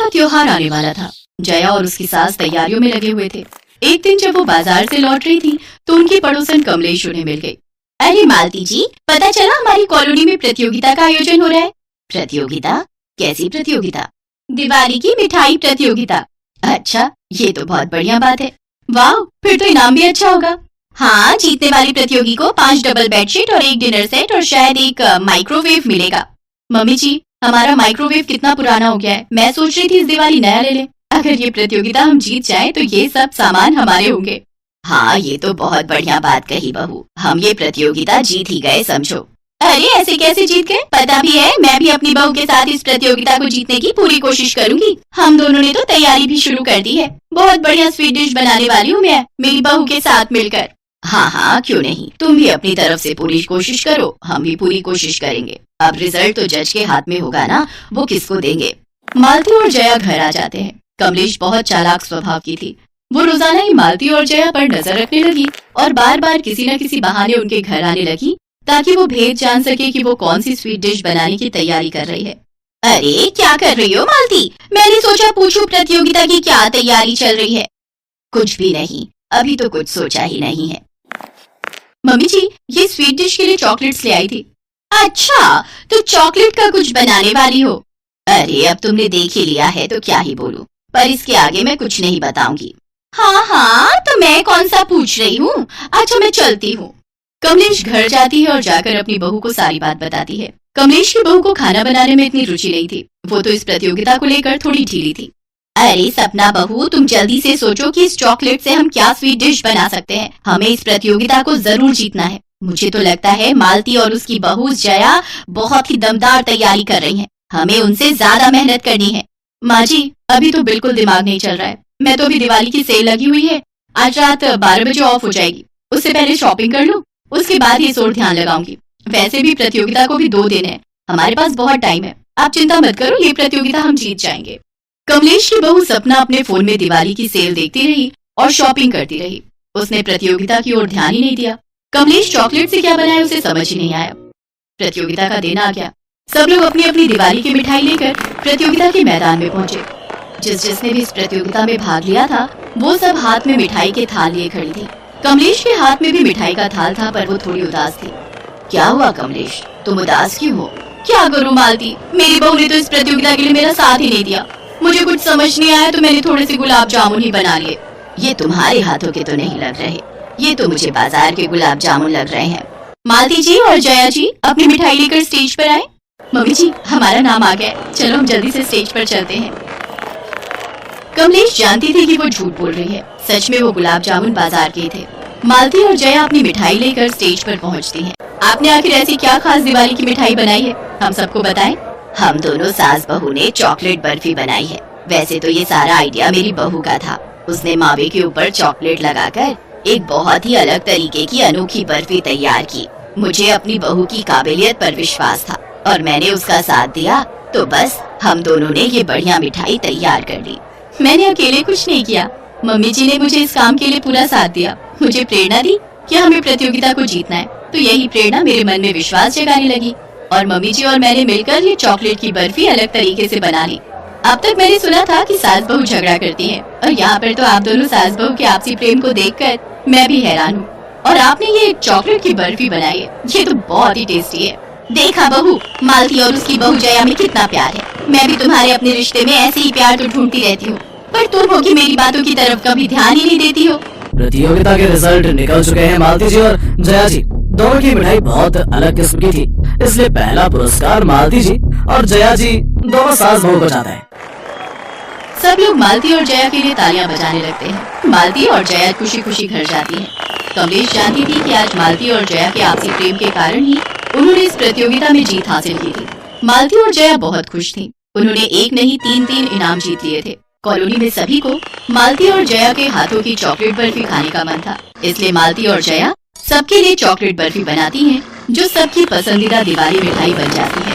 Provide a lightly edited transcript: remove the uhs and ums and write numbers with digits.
का त्योहार आने वाला था। जया और उसकी सास तैयारियों में लगे हुए थे। एक दिन जब वो बाजार से लौट रही थी तो उनकी पड़ोसन कमलेश उन्हें मिल गई। अरे मालती जी, पता चला हमारी कॉलोनी में प्रतियोगिता का आयोजन हो रहा है। प्रतियोगिता? कैसी प्रतियोगिता? दिवाली की मिठाई प्रतियोगिता। अच्छा, ये तो बहुत बढ़िया बात है। वाह, फिर तो इनाम भी अच्छा होगा। हाँ, जीतने वाली प्रतियोगी को 5 डबल बेडशीट और 1 डिनर सेट और शायद एक माइक्रोवेव मिलेगा। मम्मी जी, हमारा माइक्रोवेव कितना पुराना हो गया है। मैं सोच रही थी इस दिवाली नया ले लें। अगर ये प्रतियोगिता हम जीत जाएं तो ये सब सामान हमारे होंगे। हाँ, ये तो बहुत बढ़िया बात कही बहू। हम ये प्रतियोगिता जीत ही गए समझो। अरे ऐसे कैसे जीत गए? पता भी है, मैं भी अपनी बहू के साथ इस प्रतियोगिता को जीतने की पूरी कोशिश करूंगी। हम दोनों ने तो तैयारी भी शुरू कर दी है। बहुत बढ़िया स्वीट डिश बनाने वाली हूँ मैं मेरी बहू के साथ मिलकर। हाँ हाँ, क्यों नहीं, तुम भी अपनी तरफ से पूरी कोशिश करो, हम भी पूरी कोशिश करेंगे। अब रिजल्ट तो जज के हाथ में होगा ना, वो किसको देंगे। मालती और जया घर आ जाते हैं। कमलेश बहुत चालाक स्वभाव की थी। वो रोजाना ही मालती और जया पर नजर रखने लगी और बार बार किसी न किसी बहाने उनके घर आने लगी ताकि वो भेद जान सके कि वो कौन सी स्वीट डिश बनाने की तैयारी कर रही है। अरे क्या कर रही हो मालती? मैंने सोचा पूछूं प्रतियोगिता की क्या तैयारी चल रही है। कुछ भी नहीं, अभी तो कुछ सोचा ही नहीं है। मम्मी जी, ये स्वीट डिश के लिए चॉकलेट्स ले आई थी। अच्छा, तो चॉकलेट का कुछ बनाने वाली हो? अरे अब तुमने देख ही लिया है तो क्या ही बोलूं, पर इसके आगे मैं कुछ नहीं बताऊंगी। हाँ हाँ, तो मैं कौन सा पूछ रही हूँ। अच्छा मैं चलती हूँ। कमलेश घर जाती है और जाकर अपनी बहू को सारी बात बताती है। कमलेश की बहू को खाना बनाने में इतनी रुचि नहीं थी। वो तो इस प्रतियोगिता को लेकर थोड़ी ढीली थी। अरे सपना बहू, तुम जल्दी से सोचो कि इस चॉकलेट से हम क्या स्वीट डिश बना सकते हैं। हमें इस प्रतियोगिता को जरूर जीतना है। मुझे तो लगता है मालती और उसकी बहू जया बहुत ही दमदार तैयारी कर रही हैं। हमें उनसे ज्यादा मेहनत करनी है। माँ जी, अभी तो बिल्कुल दिमाग नहीं चल रहा है। मैं तो अभी दिवाली की सेल लगी हुई है, आज रात 12 बजे ऑफ हो जाएगी। उससे पहले शॉपिंग कर लूं, उसके बाद ये और ध्यान लगाऊंगी। वैसे भी प्रतियोगिता को भी 2 दिन है, हमारे पास बहुत टाइम है। आप चिंता मत करो, ये प्रतियोगिता हम जीत जाएंगे। कमलेश की बहू सपना अपने फोन में दिवाली की सेल देखती रही और शॉपिंग करती रही। उसने प्रतियोगिता की ओर ध्यान ही नहीं दिया। कमलेश चॉकलेट से क्या बनाए उसे समझ ही नहीं आया। प्रतियोगिता का दिन आ गया। सब लोग अपनी अपनी दिवाली की मिठाई लेकर प्रतियोगिता के मैदान में पहुंचे। जिसने भी इस प्रतियोगिता में भाग लिया था वो सब हाथ में मिठाई के थाल लिए खड़ी थी। कमलेश के हाथ में भी मिठाई का थाल था, पर वो थोड़ी उदास थी। क्या हुआ कमलेश, तुम उदास क्यों हो? क्या करूं मालती, मेरी बहू ने तो इस प्रतियोगिता के लिए मेरा साथ ही नहीं दिया। मुझे कुछ समझ नहीं आया तो मैंने थोड़े से गुलाब जामुन ही बना लिए। ये तुम्हारे हाथों के तो नहीं लग रहे, ये तो मुझे बाजार के गुलाब जामुन लग रहे हैं। मालती जी और जया जी अपनी मिठाई लेकर स्टेज पर आए। मम्मी जी, हमारा नाम आ गया, चलो हम जल्दी से स्टेज पर चलते हैं। कमलेश जानती थी कि वो झूठ बोल रही है। सच में वो गुलाब जामुन बाजार के थे। मालती और जया अपनी मिठाई लेकर स्टेज पर पहुंचती हैं। आपने आखिर ऐसी क्या खास दिवाली की मिठाई बनाई है, हम सबको बताएं। हम दोनों सास बहू ने चॉकलेट बर्फी बनाई है। वैसे तो ये सारा आइडिया मेरी बहू का था। उसने मावे के ऊपर चॉकलेट लगाकर एक बहुत ही अलग तरीके की अनोखी बर्फी तैयार की। मुझे अपनी बहू की काबिलियत पर विश्वास था और मैंने उसका साथ दिया, तो बस हम दोनों ने ये बढ़िया मिठाई तैयार कर ली। मैंने अकेले कुछ नहीं किया, मम्मी जी ने मुझे इस काम के लिए पूरा साथ दिया। मुझे प्रेरणा दी कि हमें प्रतियोगिता को जीतना है, तो यही प्रेरणा मेरे मन में विश्वास जगाने लगी और मम्मी जी और मैंने मिलकर ये चॉकलेट की बर्फी अलग तरीके से बना ली। अब तक मैंने सुना था कि सास बहू झगड़ा करती हैं, और यहाँ पर तो आप दोनों सास बहू के आपसी प्रेम को देखकर मैं भी हैरान हूँ। और आपने ये चॉकलेट की बर्फी बनाई है, ये तो बहुत ही टेस्टी है। देखा बहू, मालती और उसकी बहू जया में कितना प्यार है। मैं भी तुम्हारे अपने रिश्ते में ऐसे ही प्यार तो ढूंढती रहती हूँ, पर तुम हो कि मेरी बातों की तरफ कभी ध्यान ही नहीं देती हो। प्रतियोगिता के रिजल्ट निकल चुके हैं। मालती जी और जया जी दोनों की मिठाई बहुत अलग किस्म की थी, इसलिए पहला पुरस्कार मालती जी और जया जी दोनों सास बहू को जाता है। सब लोग मालती और जया के लिए तालियां बजाने लगते हैं। मालती और जया खुशी खुशी घर जाती हैं। कमलेश जानती थी कि आज मालती और जया के आपसी प्रेम के कारण ही उन्होंने इस प्रतियोगिता में जीत हासिल की थी। मालती और जया बहुत खुश थी। उन्होंने एक नहीं 3 इनाम जीत लिए थे। कॉलोनी में सभी को मालती और जया के हाथों की चॉकलेट बर्फी खाने का मन था, इसलिए मालती और जया सबके लिए चॉकलेट बर्फी बनाती हैं, जो सबकी पसंदीदा दिवाली मिठाई बन जाती है।